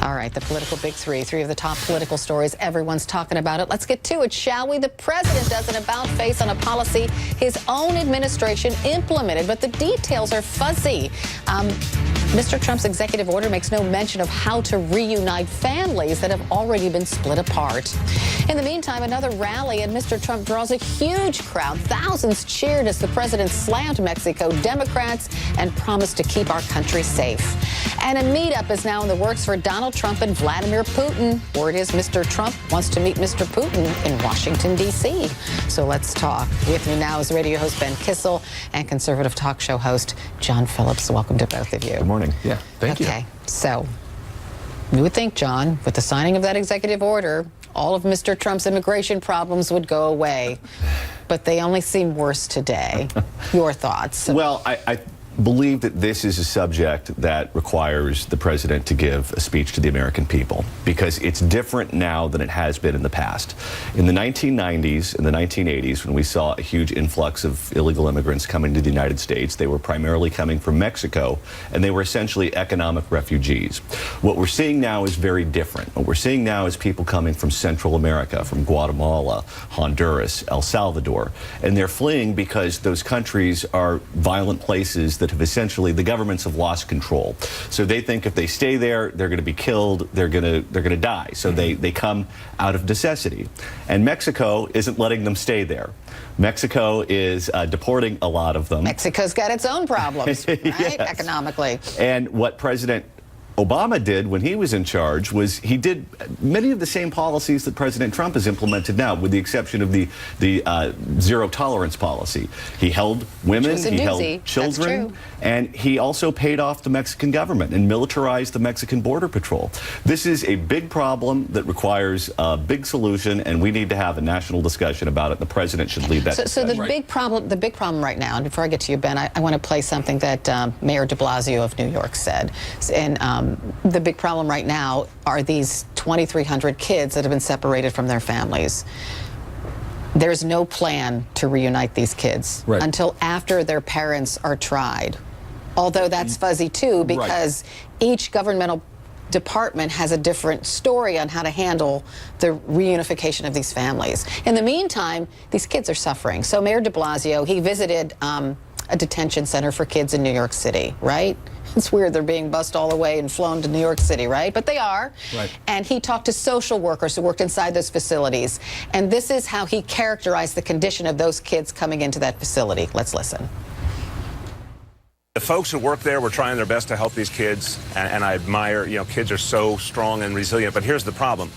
All right, the political big three of the top political stories. Everyone's talking about it. Let's get to it, shall we? The president does an about-face on a policy his own administration implemented, but the details are fuzzy. Mr. Trump's executive order makes no mention of how to reunite families that have already been split apart. In the meantime, another rally, and Mr. Trump draws a huge crowd. Thousands cheered as the president slammed Mexico Democrats and promised to keep our country safe. And a meetup is now in the works for Donald Trump and Vladimir Putin. Word is Mr. Trump wants to meet Mr. Putin in Washington, D.C. So let's talk. With me now is radio host Ben Kissel and conservative talk show host John Phillips. Welcome to both of you. Good morning. Yeah, thank you. Okay, so you would think, John, with the signing of that executive order, all of Mr. Trump's immigration problems would go away. But they only seem worse today. Your thoughts? Well, I believe that this is a subject that requires the president to give a speech to the American people, because it's different now than it has been in the past. In the 1990s and the 1980s, when we saw a huge influx of illegal immigrants coming to the United States, they were primarily coming from Mexico, and they were essentially economic refugees. What we're seeing now is very different. What we're seeing now is people coming from Central America, from Guatemala, Honduras, El Salvador, and they're fleeing because those countries are violent places that have essentially, the governments have lost control. So they think if they stay there, they're going to be killed, they're going to die. So they come out of necessity. And Mexico isn't letting them stay there. Mexico is deporting a lot of them. Mexico's got its own problems, right? Yes. Economically. And what President Obama did when he was in charge was he did many of the same policies that President Trump has implemented now, with the exception of the zero tolerance policy. He held women, he held children, and he also paid off the Mexican government and militarized the Mexican Border Patrol. This is a big problem that requires a big solution, and we need to have a national discussion about it. The president should lead that discussion. So the big problem right now, and before I get to you, Ben, I want to play something that Mayor de Blasio of New York said. And the big problem right now are these 2,300 kids that have been separated from their families. There's no plan to reunite these kids until after their parents are tried. Although that's fuzzy too, because each governmental department has a different story on how to handle the reunification of these families. In the meantime, these kids are suffering. So Mayor de Blasio, he visited a detention center for kids in New York City, right? It's weird they're being bussed all the way and flown to New York City, right? But they are. Right. And he talked to social workers who worked inside those facilities. And this is how he characterized the condition of those kids coming into that facility. Let's listen. The folks who work there were trying their best to help these kids, and I admire, kids are so strong and resilient. But here's the problem.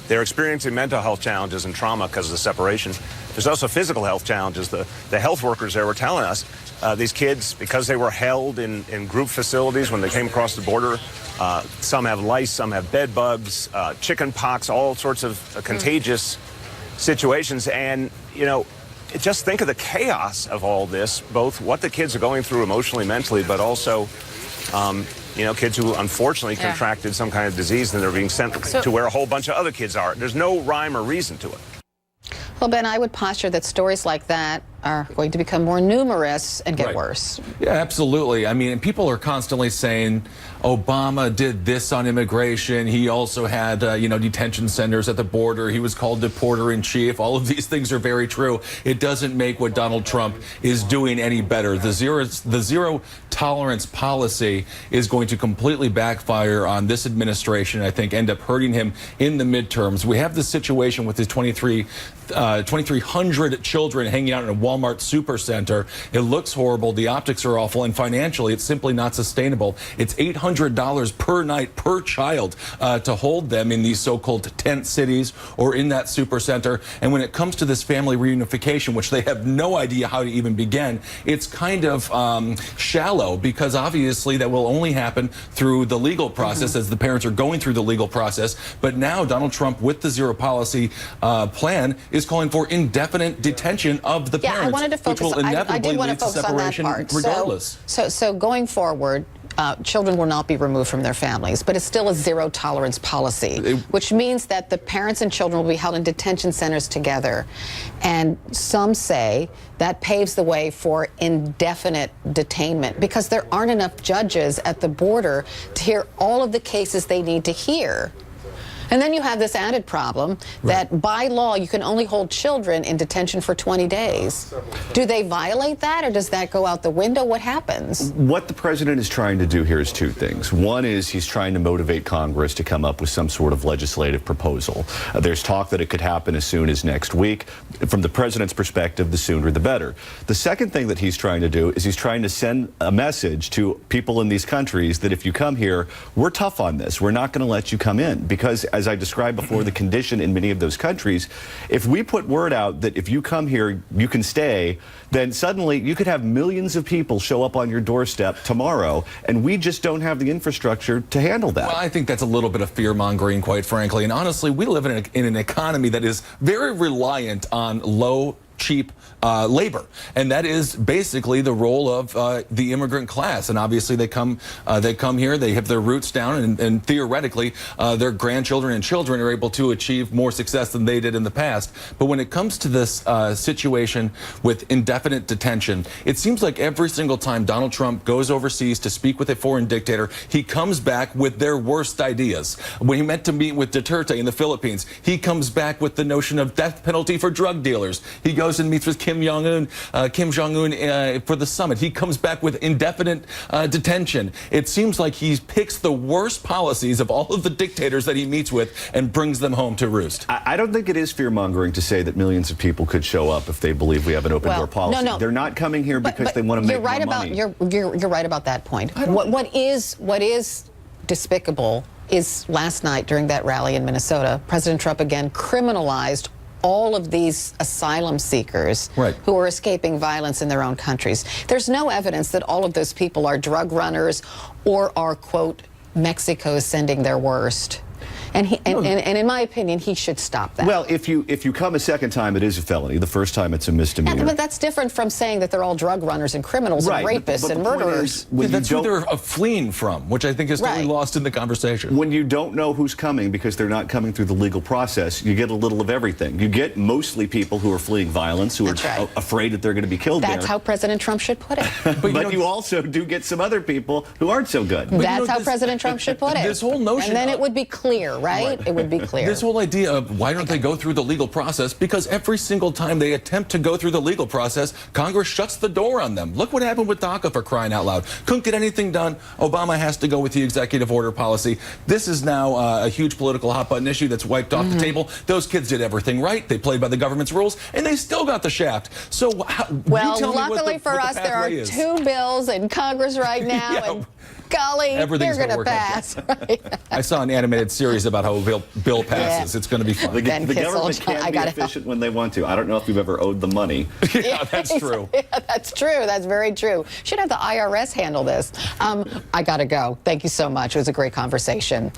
They're experiencing mental health challenges and trauma because of the separation. There's also physical health challenges. The health workers there were telling us these kids, because they were held in group facilities when they came across the border, some have lice, some have bed bugs, chicken pox, all sorts of contagious situations. And, just think of the chaos of all this, both what the kids are going through emotionally, mentally, but also kids who unfortunately contracted some kind of disease and they're being sent to where a whole bunch of other kids are. There's no rhyme or reason to it. Well, Ben, I would posture that stories like that are going to become more numerous and get worse. Yeah, absolutely. I mean, people are constantly saying Obama did this on immigration. He also had, detention centers at the border. He was called deporter-in-chief. All of these things are very true. It doesn't make what Donald Trump is doing any better. The zero tolerance policy is going to completely backfire on this administration, I think, end up hurting him in the midterms. We have this situation with his 2,300 children hanging out in a Walmart supercenter. It looks horrible. The optics are awful. And financially, it's simply not sustainable. It's $800 per night per child to hold them in these so-called tent cities or in that supercenter. And when it comes to this family reunification, which they have no idea how to even begin, it's kind of shallow, because obviously that will only happen through the legal process as the parents are going through the legal process. But now Donald Trump, with the zero policy plan, is calling for indefinite detention of the parents, I wanted to focus, which will inevitably lead to separation on that part. regardless. So going forward, children will not be removed from their families, but it's still a zero tolerance policy, which means that the parents and children will be held in detention centers together. And some say that paves the way for indefinite detainment because there aren't enough judges at the border to hear all of the cases they need to hear. And then you have this added problem that by law you can only hold children in detention for 20 days. Do they violate that, or does that go out the window? What happens? What the president is trying to do here is two things. One is he's trying to motivate Congress to come up with some sort of legislative proposal. There's talk that it could happen as soon as next week. From the president's perspective, the sooner the better. The second thing that he's trying to do is he's trying to send a message to people in these countries that if you come here, we're tough on this. We're not going to let you come in because, as I described before, the condition in many of those countries, if we put word out that if you come here, you can stay, then suddenly you could have millions of people show up on your doorstep tomorrow, and we just don't have the infrastructure to handle that. Well, I think that's a little bit of fear-mongering, quite frankly. And honestly, we live in an economy that is very reliant on cheap labor, and that is basically the role of the immigrant class. And obviously they come here, they have their roots down, and theoretically their grandchildren and children are able to achieve more success than they did in the past. But when it comes to this situation with indefinite detention, it seems like every single time Donald Trump goes overseas to speak with a foreign dictator, he comes back with their worst ideas. When he meant to meet with Duterte in the Philippines, he comes back with the notion of death penalty for drug dealers. He goes and meets with Kim Jong-un for the summit. He comes back with indefinite detention. It seems like he picks the worst policies of all of the dictators that he meets with and brings them home to roost. I don't think it is fear-mongering to say that millions of people could show up if they believe we have an open-door policy. No. They're not coming here because they want to make more money. You're right about that point. What is despicable is last night during that rally in Minnesota, President Trump again criminalized all of these asylum seekers who are escaping violence in their own countries. There's no evidence that all of those people are drug runners or are, quote, Mexico sending their worst. And in my opinion, he should stop that. Well, if you come a second time, it is a felony. The first time, it's a misdemeanor. Yeah, but that's different from saying that they're all drug runners and criminals and rapists and murderers. That's who they're fleeing from, which I think is totally lost in the conversation. When you don't know who's coming because they're not coming through the legal process, you get a little of everything. You get mostly people who are fleeing violence, who are afraid that they're going to be killed That's how President Trump should put it. But you also do get some other people who aren't so good. That's how President Trump should put it. This whole notion, and then it would be clear, right? It would be clear. This whole idea of why don't they go through the legal process? Because every single time they attempt to go through the legal process, Congress shuts the door on them. Look what happened with DACA, for crying out loud. Couldn't get anything done. Obama has to go with the executive order policy. This is now a huge political hot button issue that's wiped off the table. Those kids did everything right. They played by the government's rules, and they still got the shaft. So, well, luckily for us, there are two bills in Congress right now, and golly, they're going to pass. I saw an animated series about how a bill passes. It's going to be fun. The government can be efficient when they want to. I don't know if you've ever owed them money. Yeah, that's true. Yeah, that's true. That's very true. Should have the IRS handle this. I got to go. Thank you so much. It was a great conversation.